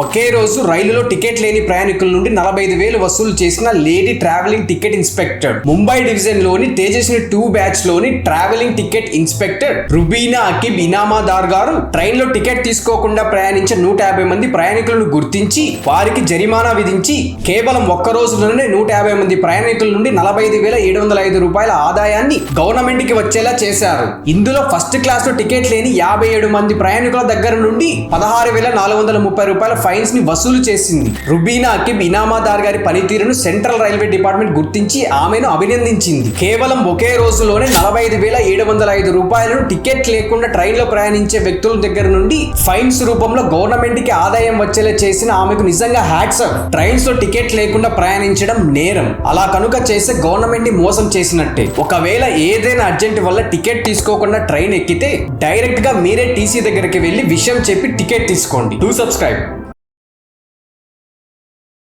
ఒకే రోజు రైలులో టికెట్ లేని ప్రయాణికుల నుండి 45,000 వసూలు చేసిన lady travelling ticket inspector. Mumbai division లోని తేజస్వి 2 బ్యాచ్ లోని travelling ticket inspector Rubina Akib Inamdar గారు ట్రైన్ లో టికెట్ తీసుకోకుండా ప్రయాణించే 150 మంది ప్రయాణికులను గుర్తించి వారికి జరిమానా విధించి కేవలం ఒక్క రోజులోనే 150 మంది ప్రయాణికుల నుండి 45,705 రూపాయల ఆదాయాన్ని గవర్నమెంట్ కి వచ్చేలా చేశారు. ఇందులో ఫస్ట్ క్లాస్ లో టికెట్ లేని 57 మంది ప్రయాణికుల దగ్గర నుండి 16,430 రూపాయల ఫైన్స్ ని వసూలు చేసింది. రుబీనా అకిబ్ ఇనామాదార్ గారి పనితీరును సెంట్రల్ రైల్వే డిపార్ట్మెంట్ గుర్తించి ఆమెను అభినందించింది. కేవలం ఒకే రోజులోనే 45,705 రూపాయలను టికెట్ లేకుండా ట్రైన్ లో ప్రయాణించే వ్యక్తుల దగ్గర నుండి ఫైన్స్ రూపంలో గవర్నమెంట్ కి ఆదాయం వచ్చేలా చేసిన ఆమెకు నిజంగా హ్యాట్స్ ఆఫ్. ట్రైన్స్ లో టికెట్ లేకుండా ప్రయాణించడం నేరం. అలా కనుక చేస్తే గవర్నమెంట్ ని మోసం చేసినట్టే. ఒకవేళ ఏదైనా అర్జెంట్ వల్ల టికెట్ తీసుకోకుండా ట్రైన్ ఎక్కితే డైరెక్ట్ గా మీరే టీసీ దగ్గరికి వెళ్లి విషయం చెప్పి టికెట్ తీసుకోండి. Do subscribe.